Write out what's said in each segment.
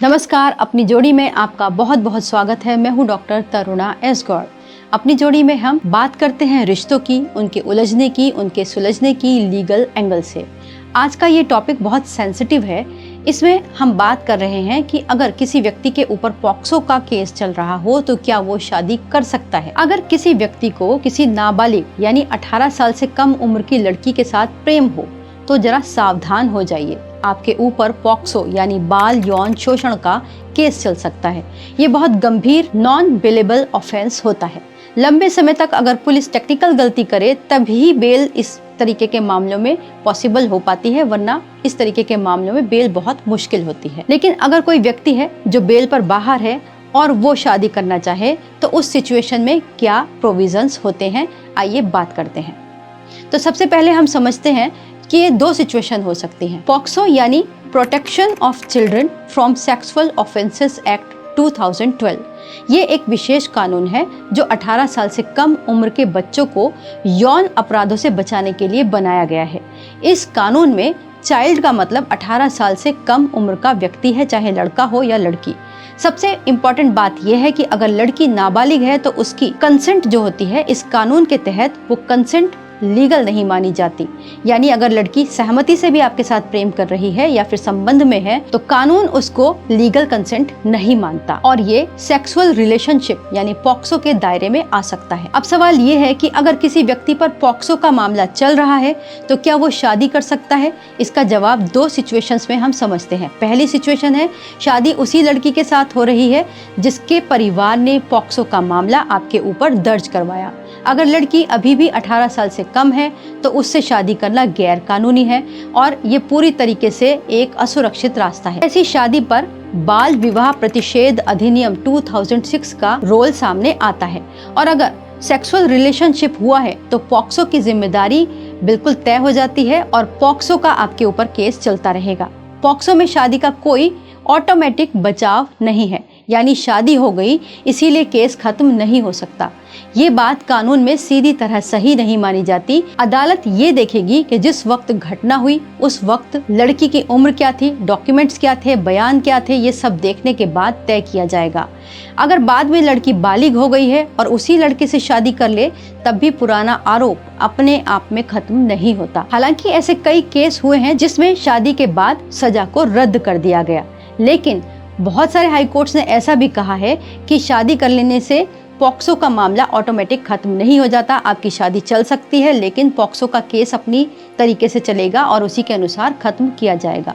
नमस्कार, अपनी जोड़ी में आपका बहुत बहुत स्वागत है। मैं हूँ डॉक्टर तरुणा एस गौड़। अपनी जोड़ी में हम बात करते हैं रिश्तों की, उनके उलझने की, उनके सुलझने की लीगल एंगल से। आज का ये टॉपिक बहुत सेंसिटिव है। इसमें हम बात कर रहे हैं कि अगर किसी व्यक्ति के ऊपर पॉक्सो का केस चल रहा हो तो क्या वो शादी कर सकता है। अगर किसी व्यक्ति को किसी नाबालिग यानी 18 साल से कम उम्र की लड़की के साथ प्रेम हो तो जरा सावधान हो जाइए। आपके ऊपर पॉक्सो यानी बाल यौन शोषण का केस चल सकता है। ये बहुत गंभीर नॉन बेलेबल ऑफेंस होता है। लंबे समय तक अगर पुलिस टेक्निकल गलती करे तभी बेल इस तरीके के मामलों में पॉसिबल हो पाती है, वरना इस तरीके के मामलों में बेल बहुत मुश्किल होती है। लेकिन अगर कोई व्यक्ति है जो बेल पर बाहर है और वो शादी करना चाहे तो उस सिचुएशन में क्या प्रोविजंस होते हैं, आइए बात करते हैं। तो सबसे पहले हम समझते हैं कि ये दो सिचुएशन हो सकती हैं। पॉक्सो यानी protection of children from sexual offences act 2012। ये एक विशेष कानून है जो 18 साल से कम उम्र के बच्चों को यौन अपराधों से बचाने के लिए बनाया गया है। इस कानून में चाइल्ड का मतलब 18 साल से कम उम्र का व्यक्ति है, चाहे लड़का हो या लड़की। सबसे इम्पॉर्टेंट बात यह है कि अगर लड़की नाबालिग है तो उसकी कंसेंट जो होती है इस कानून के तहत वो कंसेंट लीगल नहीं मानी जाती। यानी अगर लड़की सहमति से भी आपके साथ प्रेम कर रही है या फिर संबंध में है तो कानून उसको लीगल कंसेंट नहीं मानता और ये सेक्सुअल रिलेशनशिप यानी पॉक्सो के दायरे में आ सकता है। अब सवाल ये है कि अगर किसी व्यक्ति पर पॉक्सो का मामला चल रहा है तो क्या वो शादी कर सकता है। इसका जवाब दो सिचुएशंस में हम समझते हैं। पहली सिचुएशन है शादी उसी लड़की के साथ हो रही है जिसके परिवार ने पॉक्सो का मामला आपके ऊपर दर्ज करवाया। अगर लड़की अभी भी 18 साल से कम है तो उससे शादी करना गैर कानूनी है और ये पूरी तरीके से एक असुरक्षित रास्ता है। ऐसी शादी पर बाल विवाह प्रतिषेध अधिनियम 2006 का रोल सामने आता है और अगर सेक्सुअल रिलेशनशिप हुआ है तो पॉक्सो की जिम्मेदारी बिल्कुल तय हो जाती है और पॉक्सो का आपके ऊपर केस चलता रहेगा। पॉक्सो में शादी का कोई ऑटोमेटिक बचाव नहीं है, यानी शादी हो गई इसीलिए केस खत्म नहीं हो सकता। ये बात कानून में सीधी तरह सही नहीं मानी जाती। अदालत ये देखेगी कि जिस वक्त घटना हुई उस वक्त लड़की की उम्र क्या थी, डॉक्यूमेंट्स क्या थे, बयान क्या थे, ये सब देखने के बाद तय किया जाएगा। अगर बाद में लड़की बालिग हो गई है और उसी लड़के से शादी कर ले तब भी पुराना आरोप अपने आप में खत्म नहीं होता। हालांकि ऐसे कई केस हुए हैं जिसमें शादी के बाद सजा को रद्द कर दिया गया, लेकिन बहुत सारे हाई कोर्ट्स ने ऐसा भी कहा है कि शादी कर लेने से पॉक्सो का मामला ऑटोमेटिक खत्म नहीं हो जाता। आपकी शादी चल सकती है लेकिन पॉक्सो का केस अपनी तरीके से चलेगा और उसी के अनुसार खत्म किया जाएगा।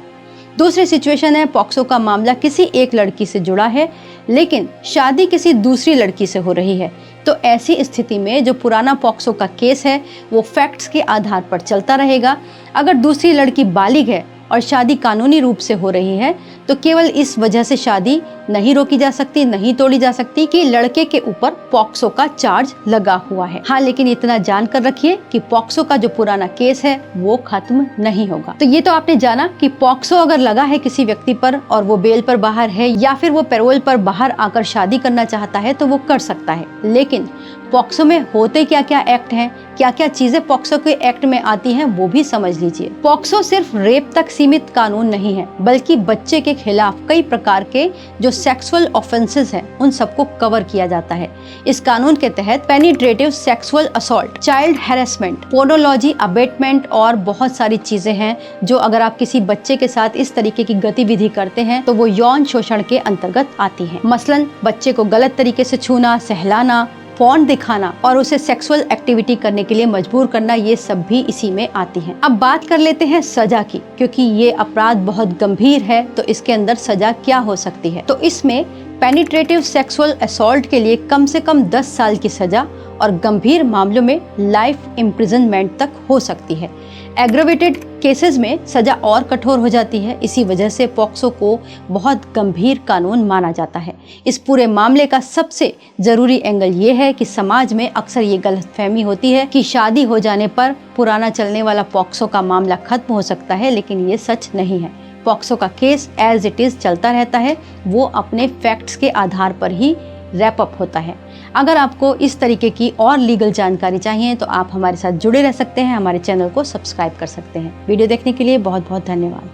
दूसरी सिचुएशन है पॉक्सो का मामला किसी एक लड़की से जुड़ा है लेकिन शादी किसी दूसरी लड़की से हो रही है। तो ऐसी स्थिति में जो पुराना पॉक्सो का केस है वो फैक्ट्स के आधार पर चलता रहेगा। अगर दूसरी लड़की बालिग है और शादी कानूनी रूप से हो रही है तो केवल इस वजह से शादी नहीं रोकी जा सकती, नहीं तोड़ी जा सकती कि लड़के के ऊपर पॉक्सो का चार्ज लगा हुआ है। हाँ, लेकिन इतना जान कर रखिए कि पॉक्सो का जो पुराना केस है वो खत्म नहीं होगा। तो ये तो आपने जाना कि पॉक्सो अगर लगा है किसी व्यक्ति पर और वो बेल पर बाहर है या फिर वो पैरोल पर बाहर आकर शादी करना चाहता है तो वो कर सकता है। लेकिन पॉक्सो में होते क्या क्या एक्ट हैं, क्या क्या चीजें पॉक्सो के एक्ट में आती हैं वो भी समझ लीजिए। पॉक्सो सिर्फ रेप तक सीमित कानून नहीं है बल्कि बच्चे के खिलाफ कई प्रकार के जो सेक्सुअल ऑफेंसेस हैं उन सबको कवर किया जाता है। इस कानून के तहत penetrative sexual assault, child harassment, pornology, abetment और बहुत सारी चीजें हैं जो अगर आप किसी बच्चे के साथ इस तरीके की गतिविधि करते हैं तो वो यौन शोषण के अंतर्गत आती है। मसलन बच्चे को गलत तरीके से छूना, सहलाना, पॉर्न दिखाना और उसे सेक्सुअल एक्टिविटी करने के लिए मजबूर करना, ये सब भी इसी में आती हैं। अब बात कर लेते हैं सजा की, क्योंकि ये अपराध बहुत गंभीर है तो इसके अंदर सजा क्या हो सकती है। तो इसमें पेनिट्रेटिव सेक्सुअल असॉल्ट के लिए कम से कम 10 साल की सजा और गंभीर मामलों में लाइफ इम्प्रिजनमेंट तक हो सकती है। एग्रेवेटेड केसेस में सजा और कठोर हो जाती है। इसी वजह से पॉक्सो को बहुत गंभीर कानून माना जाता है। इस पूरे मामले का सबसे जरूरी एंगल ये है कि समाज में अक्सर ये गलतफहमी होती है कि शादी हो जाने पर पुराना चलने वाला पॉक्सो का मामला खत्म हो सकता है, लेकिन ये सच नहीं है। पॉक्सो का केस एज इट इज चलता रहता है, वो अपने फैक्ट्स के आधार पर ही रैप अप होता है। अगर आपको इस तरीके की और लीगल जानकारी चाहिए तो आप हमारे साथ जुड़े रह सकते हैं, हमारे चैनल को सब्सक्राइब कर सकते हैं। वीडियो देखने के लिए बहुत बहुत धन्यवाद।